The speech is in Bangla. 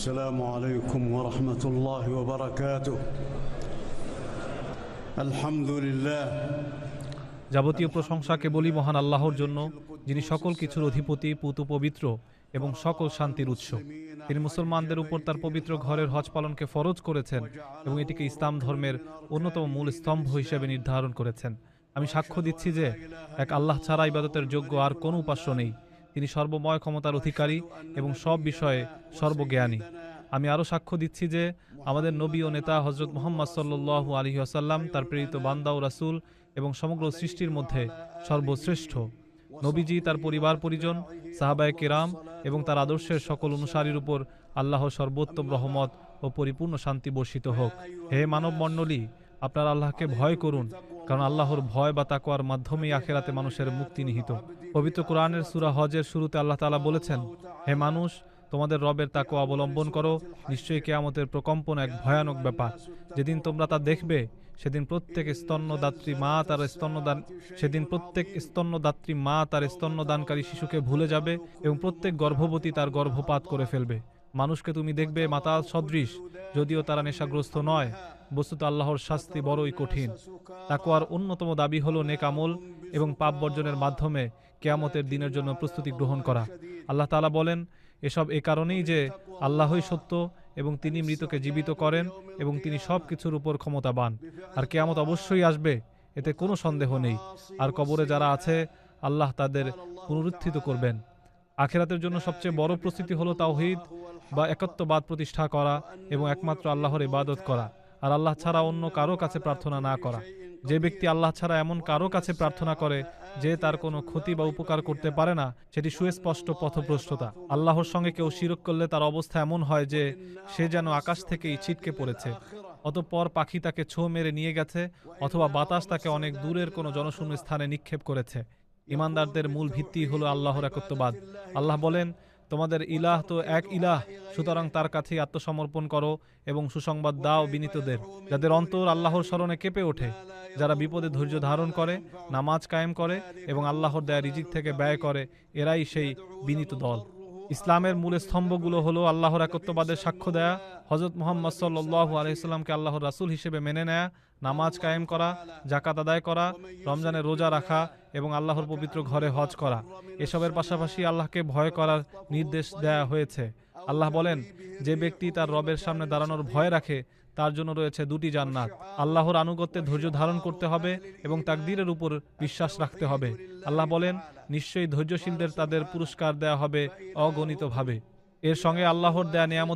السلام عليكم ورحمة الله وبركاته. الحمد لله. যাবতীয় প্রশংসা কেবলই মহান আল্লাহর জন্য, যিনি সকল কিছুর অধিপতি, পূত পবিত্র এবং সকল শান্তির উৎস। তিনি মুসলমানদের উপর তার পবিত্র ঘরের হজ পালনকে ফরজ করেছেন এবং এটিকে ইসলাম ধর্মের অন্যতম মূল স্তম্ভ হিসেবে নির্ধারণ করেছেন। আমি সাক্ষ্য দিচ্ছি যে এক আল্লাহ ছাড়া ইবাদতের যোগ্য আর কোনো উপাস্য নেই। তিনি সর্বময় ক্ষমতার অধিকারী এবং সব বিষয়ে সর্বজ্ঞানী। আমি আরও সাক্ষ্য দিচ্ছি যে আমাদের নবী ও নেতা হজরত মুহাম্মদ সাল্লাল্লাহু আলাইহি ওয়াসাল্লাম তার প্রেরিত বান্দা ও রাসূল এবং সমগ্র সৃষ্টির মধ্যে সর্বশ্রেষ্ঠ। নবীজি, তার পরিবার পরিজন, সাহাবায়ে কেরাম এবং তার আদর্শের সকল অনুসারীর উপর আল্লাহর সর্বোত্তম রহমত ও পরিপূর্ণ শান্তি বর্ষিত হোক। হে মানব মণ্ডলী, আপনারা আল্লাহকে ভয় করুন, কারণ আল্লাহর ভয় বা তাকওয়ার মাধ্যমেই আখিরাতে মানুষের মুক্তি নিহিত। পবিত্র কোরআনের সূরা হজের শুরুতে আল্লাহ তাআলা বলেছেন, হে মানুষ, তোমাদের রবের তাকওয়া অবলম্বন করো, নিশ্চয়ই কিয়ামতের প্রকম্পন এক ভয়ানক ব্যাপার। যেদিন তোমরা তা দেখবে, সেদিন প্রত্যেক স্তন্যদাত্রী মা তার স্তন্যদানকারী শিশুকে ভুলে যাবে এবং প্রত্যেক গর্ভবতী তার গর্ভপাত করে ফেলবে। মানুষকে তুমি দেখবে মাতাল সদৃশ, যদিও তারা নেশাগ্রস্ত নয়। বস্তুত আল্লাহর শাস্তি বড়ই কঠিন। তাকওয়ার অন্যতম দাবি হলো নেক আমল এবং পাপ বর্জনের মাধ্যমে কিয়ামতের দিনের জন্য প্রস্তুতি গ্রহণ করা। আল্লাহ তাআলা বলেন, এসব এ কারণেই যে আল্লাহই সত্য এবং তিনি মৃতকে জীবিত করেন এবং তিনি সব কিছুর উপর ক্ষমতাবান। আর কিয়ামত অবশ্যই আসবে, এতে কোনো সন্দেহ নেই। আর কবরে যারা আছে, আল্লাহ তাদের পুনরুত্থিত করবেন। আখিরাতের জন্য সবচেয়ে বড় প্রস্তুতি হলো তাওহীদ বা একত্ববাদ প্রতিষ্ঠা করা এবং একমাত্র আল্লাহর ইবাদত করা, আর আল্লাহ ছাড়া অন্য কারো কাছে প্রার্থনা না করা। যে ব্যক্তি আল্লাহ ছাড়া এমন কারো কাছে প্রার্থনা করে যে তার কোনো ক্ষতি বা উপকার করতে পারে না, সেটি সুস্পষ্ট পথভ্রষ্টতা। আল্লাহর সঙ্গে কেউ শিরক করলে তার অবস্থা এমন হয় যে সে যেন আকাশ থেকেই ছিটকে পড়েছে, অতঃপর পাখি তাকে ছোঁ মেরে নিয়ে গেছে, অথবা বাতাস তাকে অনেক দূরের কোনো জনশূন্য স্থানে নিক্ষেপ করেছে। ইমানদারদের মূল ভিত্তি হলো আল্লাহর একত্ববাদ। আল্লাহ বলেন, তোমাদের ইলাহ তো এক ইলাহ, সুতরাং তার কাছেই আত্মসমর্পণ করো এবং সুসংবাদ দাও বিনীতদের, যাদের অন্তর আল্লাহর স্মরণে কেঁপে ওঠে, যারা বিপদে ধৈর্য ধারণ করে, নামাজ কায়েম করে এবং আল্লাহর দেয়া রিজিক থেকে ব্যয় করে, এরাই সেই বিনীত দল। ইসলামের মূল স্তম্ভগুলো হলো আল্লাহর একত্ববাদের সাক্ষ্য দেয়া, হযরত মুহাম্মদ সাল্লাল্লাহু আলাইহি সাল্লামকে আল্লাহর রাসূল হিসেবে মেনে নেয়া, নামাজ কায়েম করা, যাকাত আদায় করা, রমজানের রোজা রাখা এবং আল্লাহর পবিত্র ঘরে হজ করা। এসবের পাশাপাশি আল্লাহকে ভয় করার নির্দেশ দেয়া হয়েছে। আল্লাহ বলেন, যে ব্যক্তি তার রবের সামনে দাঁড়ানোর ভয় রাখে, তার জন্য রয়েছে দুটি জান্নাত। আল্লাহর আনুগত্যে ধৈর্য ধারণ করতে হবে এবং তাকদীরের উপর বিশ্বাস রাখতে হবে। আল্লাহ বলেন, নিশ্চয়ই ধৈর্যশীলদের তাদের পুরস্কার দেয়া হবে অগণিতভাবে। এর সঙ্গে আল্লাহর দেয়া নিয়ামত